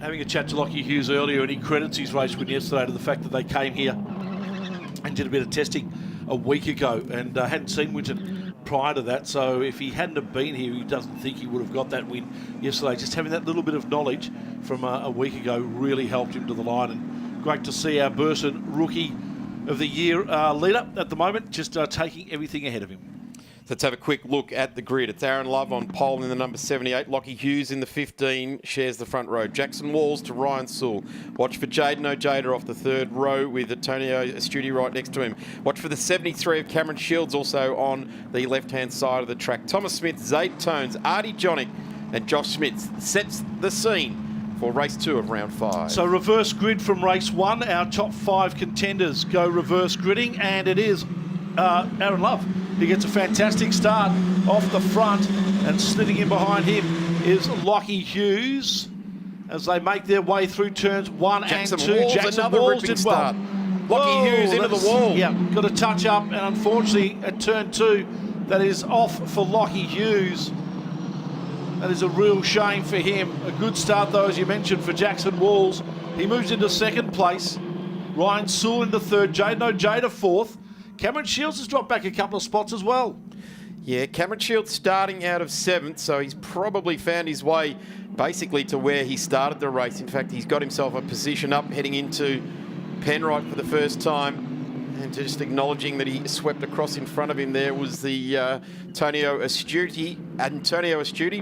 having a chat to Lockie Hughes earlier, and he credits his race win yesterday to the fact that they came here and did a bit of testing a week ago and hadn't seen Winton prior to that. So if he hadn't have been here, he doesn't think he would have got that win yesterday. Just having that little bit of knowledge from a week ago really helped him to the line. And great to see our Burton Rookie of the Year leader at the moment, just taking everything ahead of him. Let's have a quick look at the grid. It's Aaron Love on pole in the number 78. Lockie Hughes in the 15 shares the front row. Jackson Walls to Ryan Sewell. Watch for Jaden Ojeda off the third row with Antonio Astudi right next to him. Watch for the 73 of Cameron Shields also on the left-hand side of the track. Thomas Smith, Zaid Tones, Artie Jonick and Josh Smith sets the scene for race 2 of round 5. So reverse grid from race 1. Our top 5 contenders go reverse gridding, and it is Aaron Love. He gets a fantastic start off the front, and slitting in behind him is Lockie Hughes as they make their way through turns 1 and 2. Jackson Walls did well. Lockie Hughes into the wall. Yeah, got a touch up, and unfortunately at turn 2, that is off for Lockie Hughes. That is a real shame for him. A good start though, as you mentioned, for Jackson Walls. He moves into second place. Ryan Sewell into third. Jaden Ojeda fourth. Cameron Shields has dropped back a couple of spots as well. Yeah, Cameron Shields starting out of 7th, so he's probably found his way basically to where he started the race. In fact, he's got himself a position up heading into Penrite for the first time. And just acknowledging that he swept across in front of him there was the Antonio Astudi,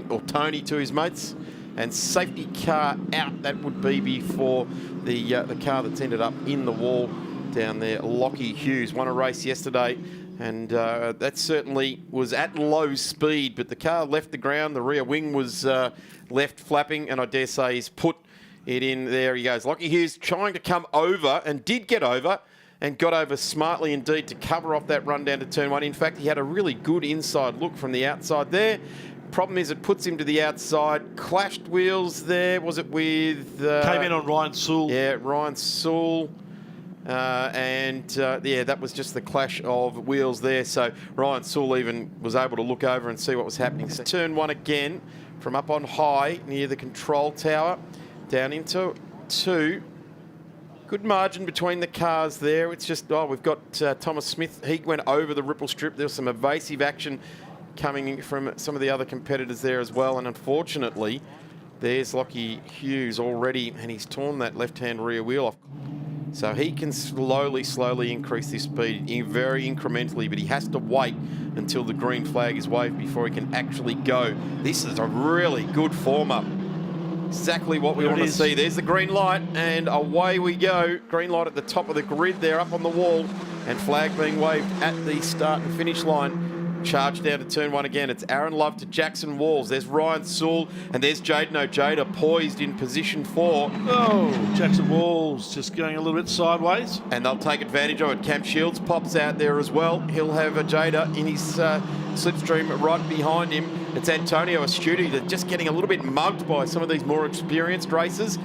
or Tony to his mates. And safety car out, that would be before the car that's ended up in the wall down there. Lockie Hughes won a race yesterday, and that certainly was at low speed, but the car left the ground. The rear wing was left flapping, and I dare say he's put it in. There he goes. Lockie Hughes trying to come over, and did get over, and got over smartly indeed to cover off that run down to turn 1. In fact, he had a really good inside look from the outside there. Problem is, it puts him to the outside. Clashed wheels there. Was it with... Came in on Ryan Sewell. Yeah, Ryan Sewell. Yeah, that was just the clash of wheels there. So Ryan Sewell even was able to look over and see what was happening. So turn 1 again from up on high near the control tower down into 2. Good margin between the cars there. It's just, we've got Thomas Smith. He went over the ripple strip. There was some evasive action coming from some of the other competitors there as well. And unfortunately, there's Lockie Hughes already, and he's torn that left-hand rear wheel off. So he can slowly increase his speed very incrementally, but he has to wait until the green flag is waved before he can actually go. This is a really good form-up. Exactly what we want to see. There's the green light, and away we go. Green light at the top of the grid there, up on the wall, and flag being waved at the start and finish line. Charge down to turn 1 again. It's Aaron Love to Jackson Walls. There's Ryan Sewell, and there's Jaden Ojeda poised in position 4. Oh, Jackson Walls just going a little bit sideways. And they'll take advantage of it. Cam Shields pops out there as well. He'll have Ojeda in his slipstream right behind him. It's Antonio Astudi that's just getting a little bit mugged by some of these more experienced racers.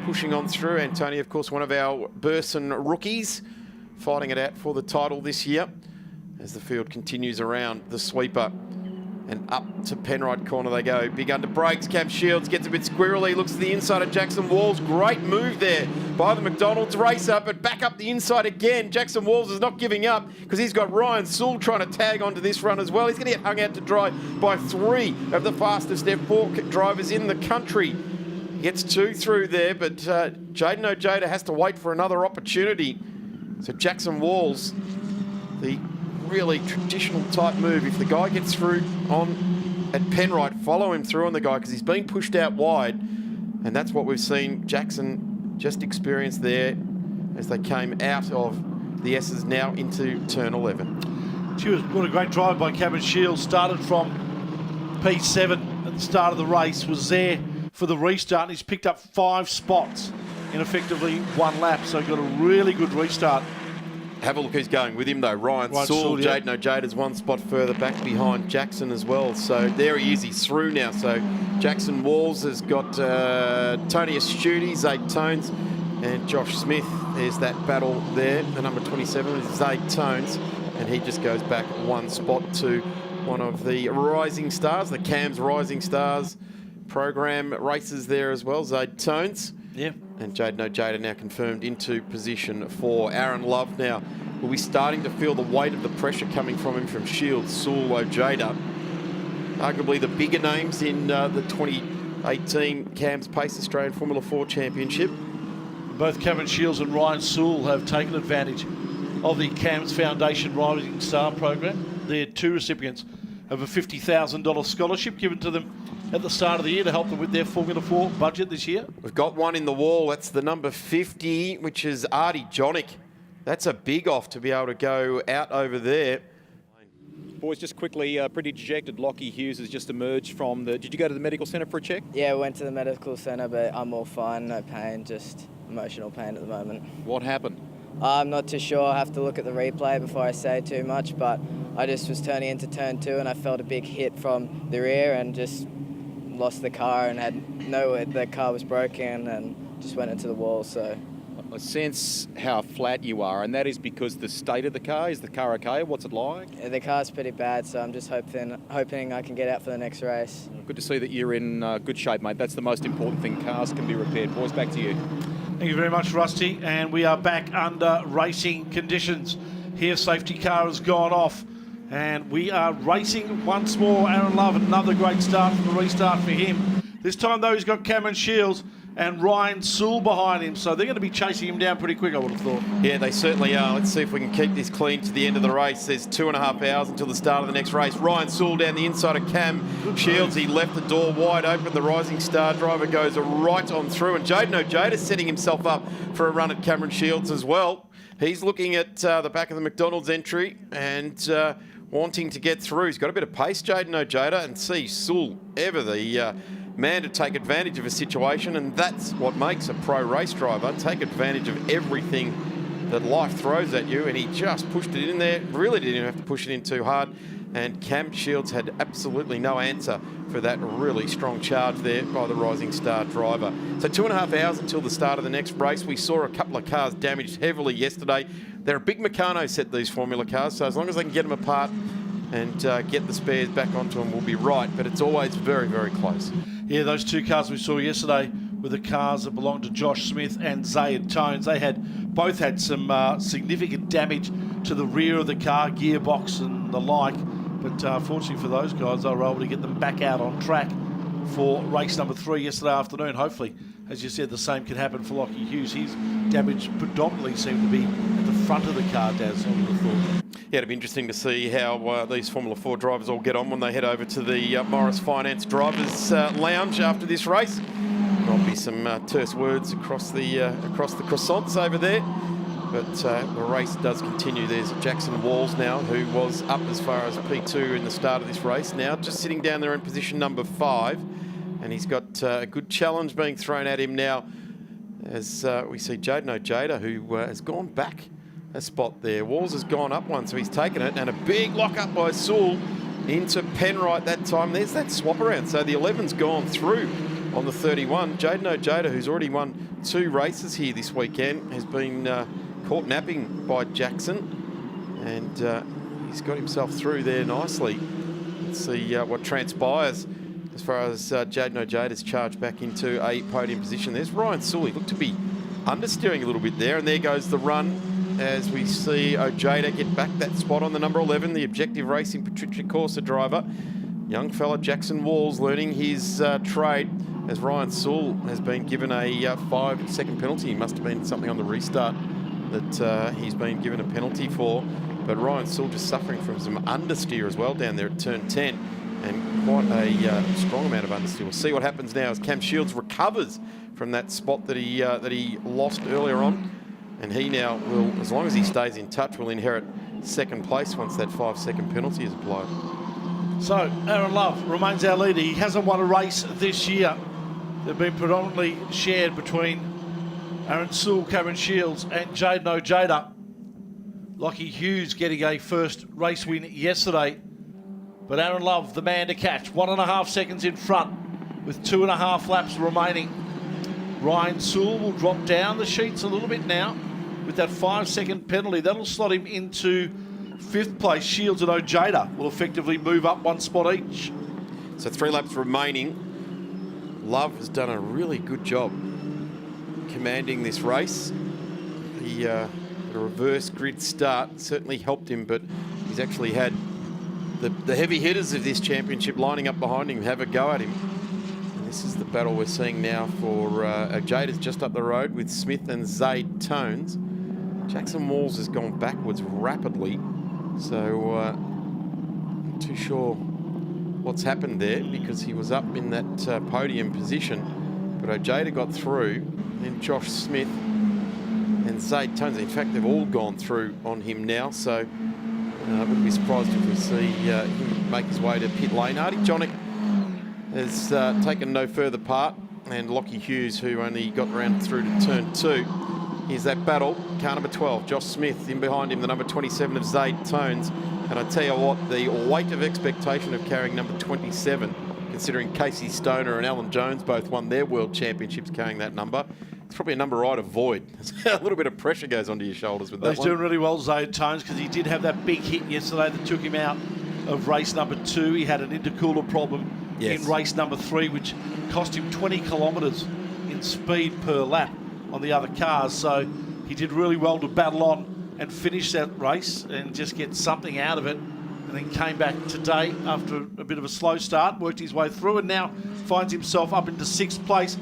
Pushing on through. Antonio, of course, one of our Burson rookies, fighting it out for the title this year as the field continues around the sweeper. And up to Penrite corner they go. Big under brakes. Cam Shields gets a bit squirrely. Looks to the inside of Jackson Walls. Great move there by the McDonald's racer, but back up the inside again. Jackson Walls is not giving up because he's got Ryan Sewell trying to tag onto this run as well. He's going to get hung out to dry by 3 of the fastest F4 drivers in the country. He gets 2 through there, but Jaden Ojeda has to wait for another opportunity. So Jackson Walls, the really traditional type move. If the guy gets through on at Penrite, follow him through on the guy because he's being pushed out wide, and that's what we've seen Jackson just experience there as they came out of the S's now into turn 11. She was what a great drive by Cameron Shields. Started from P7 at the start of the race, was there for the restart, and he's picked up 5 spots in effectively 1 lap, so got a really good restart. Have a look who's going with him though. Ryan Sewell. Jaden Ojeda's 1 spot further back behind Jackson as well. So there he is. He's through now. So Jackson Walls has got Tony Astudi, Zaid Tones, and Josh Smith. There's that battle there. The number 27 is Zaid Tones, and he just goes back 1 spot to one of the Rising Stars, the CAMS Rising Stars program races there as well. Zaid Tones. Yeah. And Jaden Ojeda now confirmed into position 4. Aaron Love now will be starting to feel the weight of the pressure coming from him from Shields, Sewell, Ojeda. Arguably the bigger names in the 2018 CAMS Pace Australian Formula 4 Championship. Both Cameron Shields and Ryan Sewell have taken advantage of the CAMS Foundation Rising Star program. They're 2 recipients of a $50,000 scholarship given to them at the start of the year to help them with their Formula 4 budget this year. We've got one in the wall. That's the number 50, which is Artie Jonick. That's a big off to be able to go out over there. Boys, just quickly, pretty dejected. Lockie Hughes has just emerged from the... Did you go to the medical centre for a check? Yeah, went to the medical centre, but I'm all fine, no pain, just emotional pain at the moment. What happened? I'm not too sure. I have to look at the replay before I say too much, but I just was turning into turn 2 and I felt a big hit from the rear and just lost the car and had no, the car was broken and just went into the wall, so. I sense how flat you are, and that is because the state of the car. Is the car okay? What's it like? Yeah, the car's pretty bad, so I'm just hoping I can get out for the next race. Good to see that you're in good shape, mate. That's the most important thing. Cars can be repaired. Boys, back to you. Thank you very much, Rusty. And we are back under racing conditions. Here, safety car has gone off. And we are racing once more. Aaron Love, another great start from the restart for him. This time, though, he's got Cameron Shields and Ryan Sewell behind him. So they're going to be chasing him down pretty quick, I would have thought. Yeah, they certainly are. Let's see if we can keep this clean to the end of the race. There's 2.5 hours until the start of the next race. Ryan Sewell down the inside of Cam Shields. He left the door wide open. The Rising Star driver goes right on through. And Jaden Ojeda setting himself up for a run at Cameron Shields as well. He's looking at the back of the McDonald's entry and wanting to get through. He's got a bit of pace, Jaden Ojeda, and see Sewell ever the man to take advantage of a situation, and that's what makes a pro race driver. Take advantage of everything that life throws at you, and he just pushed it in there. Really didn't even have to push it in too hard, and Cam Shields had absolutely no answer for that really strong charge there by the Rising Star driver. So 2.5 hours until the start of the next race. We saw a couple of cars damaged heavily yesterday. They're a big Meccano set, these Formula cars, so as long as they can get them apart and get the spares back onto them, we'll be right, but it's always very, very close. Yeah, those 2 cars we saw yesterday were the cars that belonged to Josh Smith and Zayed Tones. They both had some significant damage to the rear of the car, gearbox and the like. But fortunately for those guys, they were able to get them back out on track for race number 3 yesterday afternoon. Hopefully, as you said, the same can happen for Lockie Hughes. His damage predominantly seemed to be at the front of the car, Daz, I would have thought. Yeah, it'll be interesting to see how these Formula 4 drivers all get on when they head over to the Morris Finance Drivers Lounge after this race. There'll be some terse words across the croissants over there. But the race does continue. There's Jackson Walls now, who was up as far as P2 in the start of this race. Now just sitting down there in position number 5. And he's got a good challenge being thrown at him now as we see Jaden Ojeda, who has gone back a spot there. Walls has gone up one, so he's taken it. And a big lock up by Sewell into Penrite that time. There's that swap around. So the 11's gone through on the 31. Jaden Ojeda, who's already won 2 races here this weekend, has been caught napping by Jackson. And he's got himself through there nicely. Let's see what transpires as far as Jaden Ojeda's charge back into a podium position. There's Ryan Sewell. He looked to be understeering a little bit there. And there goes the run as we see Ojeda get back that spot on the number 11, the Objective Racing Patricia Corsa driver. Young fella Jackson Walls learning his trade as Ryan Sewell has been given a 5-second penalty. He must have been something on the restart that he's been given a penalty for. But Ryan Sewell just suffering from some understeer as well down there at turn 10. And quite a strong amount of understeer. We'll see what happens now as Cam Shields recovers from that spot that he lost earlier on. And he now will, as long as he stays in touch, will inherit second place once that 5-second penalty is applied. So Aaron Love remains our leader. He hasn't won a race this year. They've been predominantly shared between Aaron Sewell, Cameron Shields and Jaden Ojeda. Lockie Hughes getting a first race win yesterday. But Aaron Love, the man to catch. 1.5 seconds in front with 2.5 laps remaining. Ryan Sewell will drop down the sheets a little bit now with that 5-second penalty. That'll slot him into 5th place. Shields and Ojeda will effectively move up 1 spot each. So 3 laps remaining. Love has done a really good job commanding this race. He a reverse grid start certainly helped him, but he's actually had the heavy hitters of this championship lining up behind him have a go at him. And this is the battle we're seeing now for Jada's just up the road with Smith and Zaid Tones. Jackson Walls has gone backwards rapidly, so not too sure what's happened there because he was up in that podium position. But Ojeda got through, then Josh Smith and Zaid Tones. In fact, they've all gone through on him now, so I wouldn't be surprised if we see him make his way to pit lane. Artie Jonick has taken no further part, and Lockie Hughes, who only got around through to turn 2. Here's that battle. Car number 12, Josh Smith. In behind him, the number 27 of Zaid Tones. And I tell you what, the weight of expectation of carrying number 27, considering Casey Stoner and Alan Jones both won their world championships carrying that number, it's probably a number I'd avoid. A little bit of pressure goes onto your shoulders with that one. He's doing really well, Zaid Tones, because he did have that big hit yesterday that took him out of race number 2. He had an intercooler problem in race number 3, which cost him 20 kilometres in speed per lap on the other cars. So he did really well to battle on and finish that race and just get something out of it. And then came back today after a bit of a slow start, worked his way through, and now finds himself up into 6th place.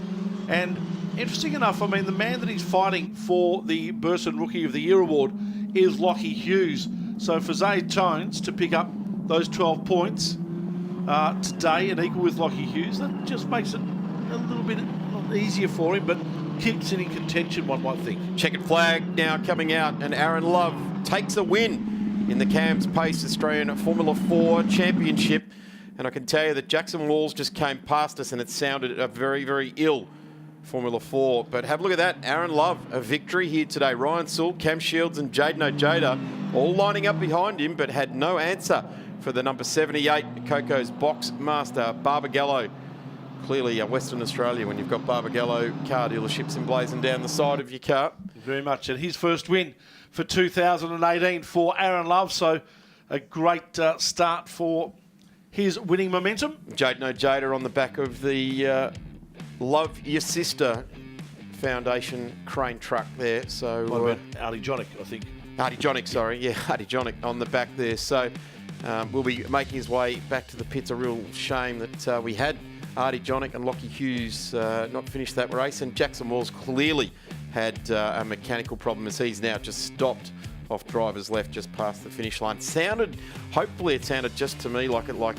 And interesting enough, I mean, the man that he's fighting for the Burson Rookie of the Year award is Lockie Hughes. So for Zaid Tones to pick up those 12 points today and equal with Lockie Hughes, that just makes it a little bit not easier for him, but keeps it in contention, one might think. Checkered flag now coming out, and Aaron Love takes a win in the Cam's Pace Australian Formula 4 Championship. And I can tell you that Jackson Walls just came past us and it sounded a very, very ill Formula 4. But have a look at that. Aaron Love, a victory here today. Ryan Sewell, Cam Shields and Jaden Ojeda all lining up behind him, but had no answer for the number 78, Coco's box master, Barbagallo. Clearly Western Australia when you've got Barbagallo car dealerships emblazoned down the side of your car. Very much. And his first win for 2018 for Aaron Love. So a great start for his winning momentum. Jaden Ojeda on the back of the Love Your Sister Foundation crane truck there. So Artie Jonick, I think. Artie Jonick, sorry. Yeah, Artie Jonick on the back there. So we'll be making his way back to the pits. A real shame that we had Artie Jonick and Lockie Hughes not finished that race. And Jackson Walls clearly had a mechanical problem as he's now just stopped off driver's left just past the finish line. Hopefully it sounded just to me like maybe